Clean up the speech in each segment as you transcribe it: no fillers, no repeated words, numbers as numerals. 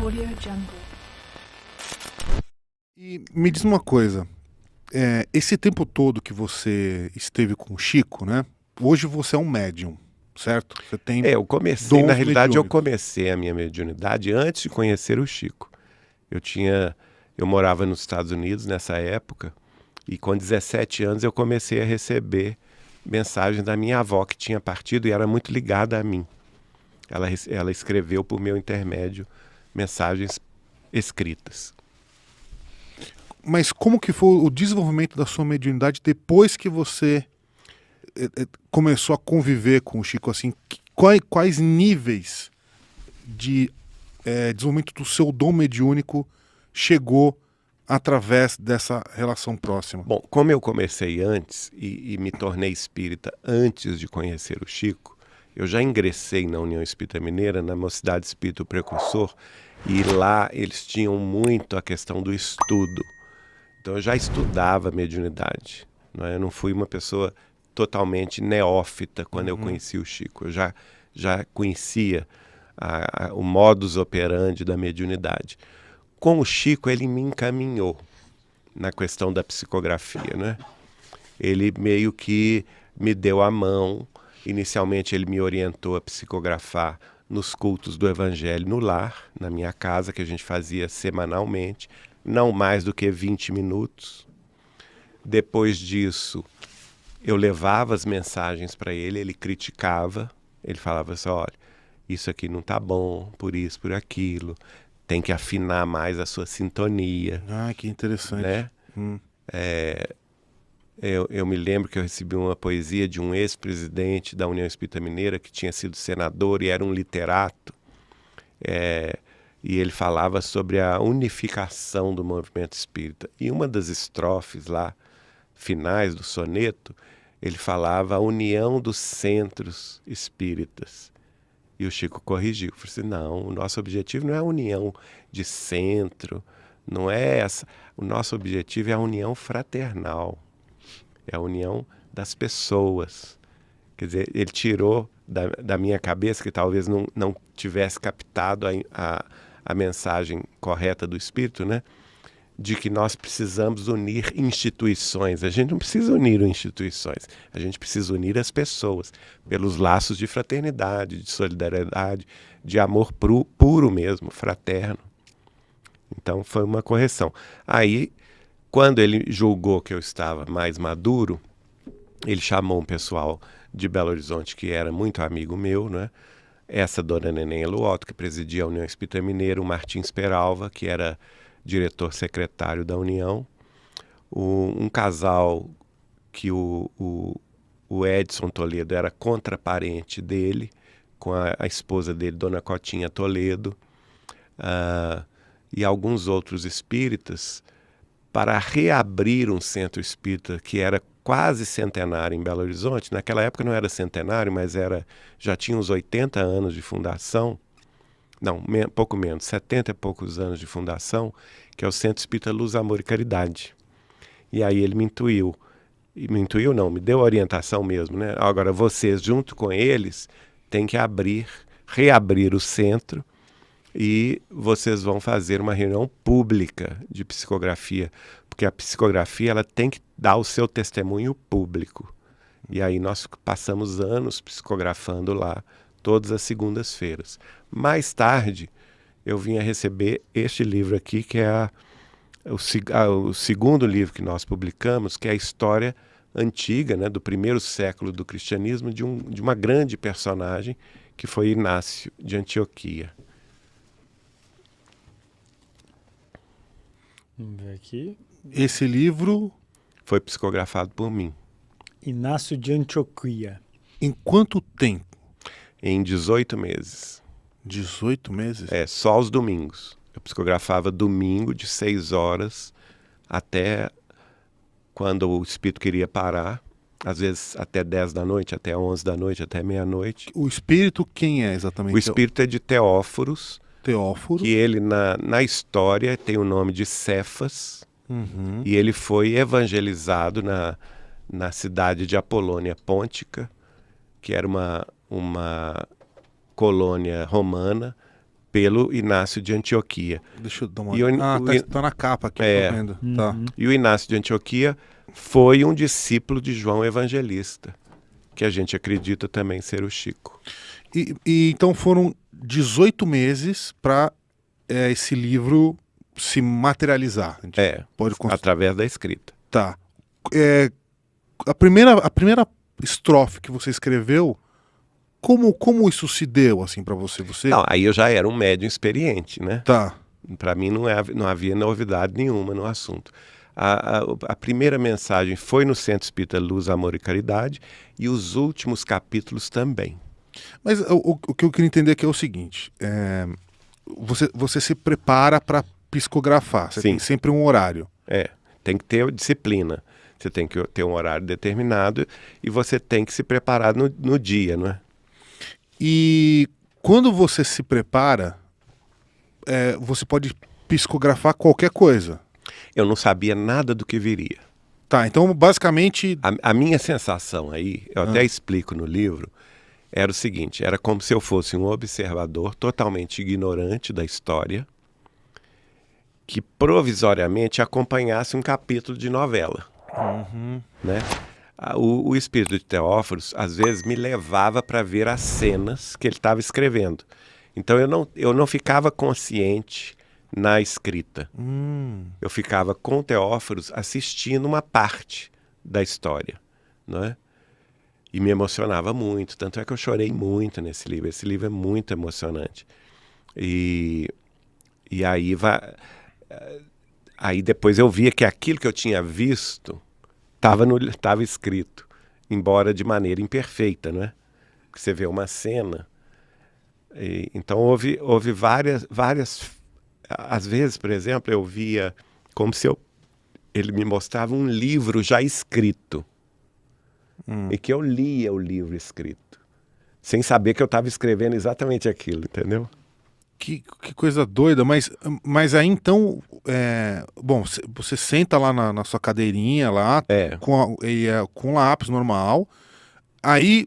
AudioJungle. E me diz uma coisa, esse tempo todo que você esteve com o Chico, né? Hoje você é um médium, certo? Você tem Eu comecei, na dons realidade eu mediúnicos. comecei a minha mediunidade antes de conhecer o Chico. Eu morava nos Estados Unidos nessa época e com 17 anos eu comecei a receber mensagens da minha avó que tinha partido e era muito ligada a mim. Ela escreveu por meu intermédio mensagens escritas. Mas como que foi o desenvolvimento da sua mediunidade depois que você começou a conviver com o Chico? Assim, quais níveis de desenvolvimento do seu dom mediúnico chegou através dessa relação próxima? Bom, como eu comecei antes e me tornei espírita antes de conhecer o Chico, eu já ingressei na União Espírita Mineira, na Mocidade Espírita Precursor, e lá eles tinham muito a questão do estudo. Então eu já estudava mediunidade, não é? Eu não fui uma pessoa totalmente neófita quando eu conheci o Chico. Eu já conhecia o modus operandi da mediunidade. Com o Chico, ele me encaminhou na questão da psicografia, né? Ele meio que me deu a mão. Inicialmente ele me orientou a psicografar nos cultos do Evangelho no lar, na minha casa, que a gente fazia semanalmente, não mais do que 20 minutos. Depois disso, eu levava as mensagens para ele, ele criticava, ele falava assim, olha, isso aqui não está bom, por isso, por aquilo, tem que afinar mais a sua sintonia. Ah, que interessante. Né? Eu me lembro que eu recebi uma poesia de um ex-presidente da União Espírita Mineira que tinha sido senador e era um literato. E ele falava sobre a unificação do movimento espírita. E uma das estrofes lá, finais do soneto, ele falava a união dos centros espíritas. E o Chico corrigiu, falou assim, não, o nosso objetivo não é a união de centro, não é essa. O nosso objetivo é a união fraternal, é a união das pessoas. Quer dizer, ele tirou da minha cabeça, que talvez não tivesse captado a mensagem correta do Espírito, né? De que nós precisamos unir instituições. A gente não precisa unir instituições, a gente precisa unir as pessoas pelos laços de fraternidade, de solidariedade, de amor puro mesmo, fraterno. Então foi uma correção. Aí, quando ele julgou que eu estava mais maduro, ele chamou um pessoal de Belo Horizonte que era muito amigo meu, né? Essa dona Neném Eluoto, que presidia a União Espírita Mineira, o Martins Peralva, que era diretor secretário da União, um casal que o Edson Toledo era contraparente dele, com a esposa dele, Dona Cotinha Toledo, e alguns outros espíritas, para reabrir um centro espírita que era quase centenário em Belo Horizonte. Naquela época não era centenário, mas já tinha uns 80 anos de fundação, não, pouco menos, 70 e poucos anos de fundação, que é o Centro Espírita Luz, Amor e Caridade. E aí ele me me deu orientação mesmo, né? Agora vocês, junto com eles, têm que reabrir o centro e vocês vão fazer uma reunião pública de psicografia, porque a psicografia ela tem que dar o seu testemunho público. E aí nós passamos anos psicografando lá, todas as segundas-feiras. Mais tarde, eu vim a receber este livro aqui, que é o segundo livro que nós publicamos, que é a história antiga, né, do primeiro século do cristianismo, de uma grande personagem, que foi Inácio de Antioquia. Vamos ver aqui. Esse livro, Foi psicografado por mim. Inácio de Antioquia. em quanto tempo? Em 18 meses. 18 meses? Só aos domingos. Eu psicografava domingo de 6 horas até quando o espírito queria parar. Às vezes até 10 da noite, até 11 da noite, até meia-noite. O espírito quem é exatamente? O espírito é de Teóforos, Teóforo. que ele na história tem o nome de Cefas, Uhum. e ele foi evangelizado na cidade de Apolônia Pôntica, que era uma colônia romana, pelo Inácio de Antioquia. Deixa eu dar uma E o- olhada. o- Tá na capa aqui, É. tô vendo. Tá. E o Inácio de Antioquia foi um discípulo de João Evangelista, que a gente acredita também ser o Chico. E então foram 18 meses para esse livro se materializar. A gente pode Através da escrita. Tá. A primeira estrofe que você escreveu, como isso se deu assim para você? Não, aí eu já era um médium experiente, né? Tá. Para mim não havia novidade nenhuma no assunto. A primeira mensagem foi no Centro Espírita Luz, Amor e Caridade, e os últimos capítulos também. Mas o que eu queria entender aqui é o seguinte: você se prepara para psicografar, você Sim. tem sempre um horário. Tem que ter disciplina. Você tem que ter um horário determinado e você tem que se preparar no dia, não é? E quando você se prepara, você pode psicografar qualquer coisa. Eu não sabia nada do que viria. Tá, então basicamente... A minha sensação aí, eu até explico no livro, era o seguinte: era como se eu fosse um observador totalmente ignorante da história, que provisoriamente acompanhasse um capítulo de novela. Né? O espírito de Teóforos, às vezes, me levava para ver as cenas que ele estava escrevendo. Então eu não ficava consciente na escrita. Eu ficava com Teóforos assistindo uma parte da história, não é? E me emocionava muito. Tanto é que eu chorei muito nesse livro. Esse livro é muito emocionante. E aí depois eu via que aquilo que eu tinha visto estava escrito, embora de maneira imperfeita, não é? Porque você vê uma cena. Então houve várias... Às vezes, por exemplo, eu via como se ele me mostrava um livro já escrito. E que eu lia o livro escrito, sem saber que eu estava escrevendo exatamente aquilo, entendeu? Que coisa doida, mas aí então, bom, você senta lá na sua cadeirinha lá, com lápis normal, aí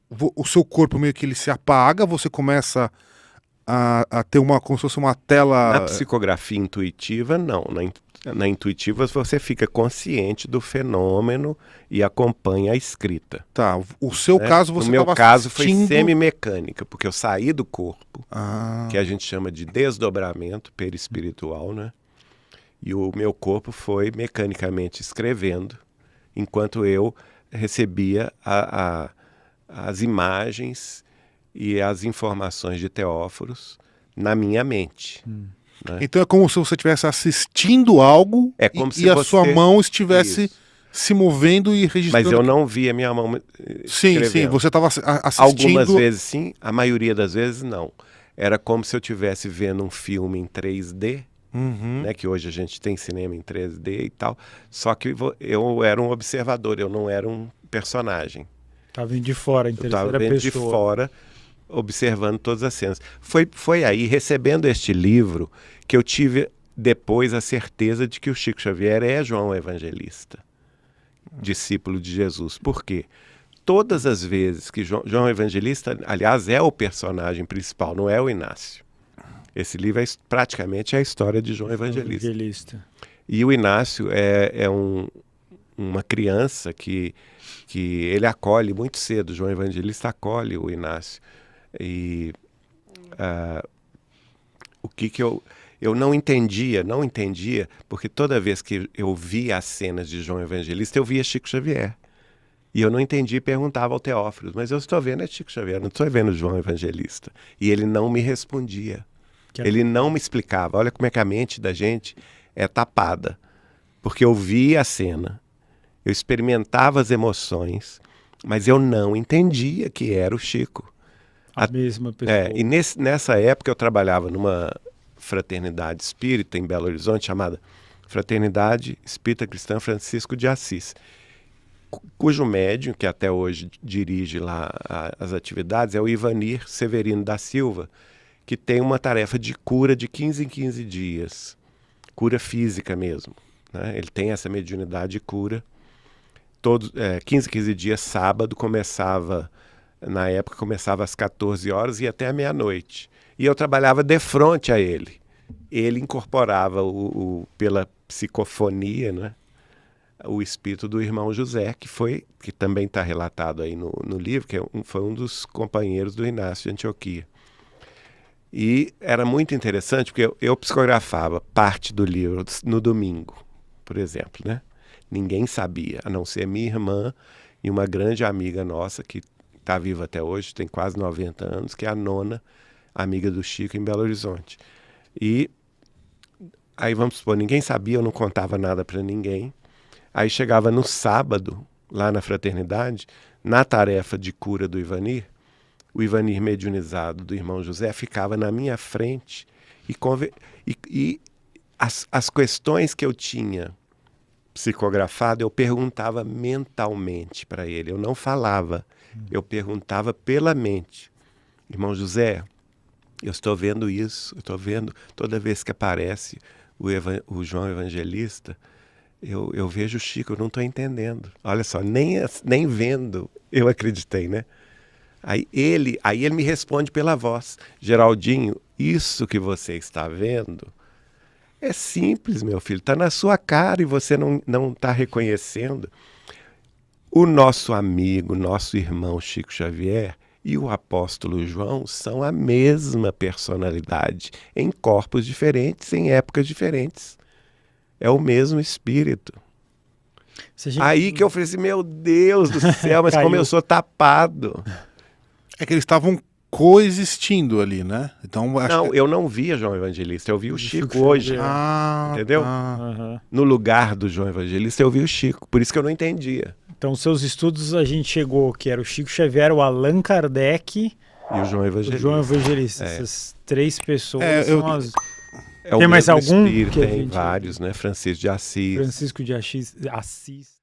o seu corpo meio que ele se apaga, você começa a ter como se fosse uma tela... Na psicografia intuitiva, não. Na intuitiva você fica consciente do fenômeno e acompanha a escrita. Tá, o seu caso você estava... No meu caso assistindo... foi semi-mecânica, porque eu saí do corpo, que a gente chama de desdobramento perispiritual, né? E o meu corpo foi mecanicamente escrevendo, enquanto eu recebia as imagens e as informações de Teóforos na minha mente. Né? Então é como se você estivesse assistindo algo e a sua mão estivesse se movendo e registrando. Mas eu não via minha mão escrevendo. Sim, você estava assistindo. Algumas vezes sim, a maioria das vezes não. Era como se eu estivesse vendo um filme em 3D, né, que hoje a gente tem cinema em 3D e tal, só que eu era um observador, eu não era um personagem. Estava vindo de fora, em terceira pessoa. Estava de fora, observando todas as cenas. Foi aí, recebendo este livro, que eu tive depois a certeza de que o Chico Xavier é João Evangelista, discípulo de Jesus. Por quê? Todas as vezes que João Evangelista, aliás, é o personagem principal, não é o Inácio. Esse livro praticamente é a história de João Evangelista. E o Inácio é uma criança que ele acolhe muito cedo. João Evangelista acolhe o Inácio. E o que eu não entendia, porque toda vez que eu via as cenas de João Evangelista, eu via Chico Xavier. E eu não entendia e perguntava ao Teófilo, mas eu estou vendo Chico Xavier, não estou vendo João Evangelista. E ele não me respondia. Ele não me explicava. Olha como é que a mente da gente é tapada. Porque eu via a cena, eu experimentava as emoções, mas eu não entendia que era o Chico. A mesma pessoa. E nessa época eu trabalhava numa fraternidade espírita em Belo Horizonte, chamada Fraternidade Espírita Cristã Francisco de Assis, cujo médium, que até hoje dirige lá as atividades, é o Ivanir Severino da Silva, que tem uma tarefa de cura de 15 em 15 dias, cura física mesmo, né? Ele tem essa mediunidade de cura. 15 em 15 dias, sábado, na época começava às 14 horas e até à meia-noite. E eu trabalhava de frente a ele. Ele incorporava pela psicofonia, né, o espírito do irmão José, que também está relatado aí no livro, que foi um dos companheiros do Inácio de Antioquia. E era muito interessante, porque eu psicografava parte do livro no domingo, por exemplo, né? Ninguém sabia, a não ser minha irmã e uma grande amiga nossa, que está viva até hoje, tem quase 90 anos, que é a Nona, amiga do Chico, em Belo Horizonte. E aí, vamos supor, ninguém sabia, eu não contava nada para ninguém. Aí chegava no sábado, lá na fraternidade, na tarefa de cura do Ivanir, o Ivanir mediunizado do irmão José ficava na minha frente e as questões que eu tinha psicografado, eu perguntava mentalmente para ele. Eu não falava, eu perguntava pela mente. Irmão José, eu estou vendo isso, eu estou vendo toda vez que aparece o João Evangelista, eu vejo o Chico, eu não estou entendendo. Olha só, nem vendo eu acreditei, né? Aí ele me responde pela voz: Geraldinho, isso que você está vendo é simples, meu filho, está na sua cara e você não está reconhecendo. O nosso amigo, nosso irmão Chico Xavier e o apóstolo João são a mesma personalidade, em corpos diferentes, em épocas diferentes. É o mesmo espírito. Aí que eu falei assim, meu Deus do céu, mas como eu sou tapado. É que eles estavam coexistindo ali, né? Então, eu não via João Evangelista, eu vi o Chico hoje. Entendeu? No lugar do João Evangelista, eu vi o Chico, por isso que eu não entendia. Então, seus estudos, a gente chegou, que era o Chico Xavier, o Allan Kardec e o João Evangelista. Essas três pessoas são as... Tem mais algum? Tem vários, né? Francisco de Assis. Francisco de Assis.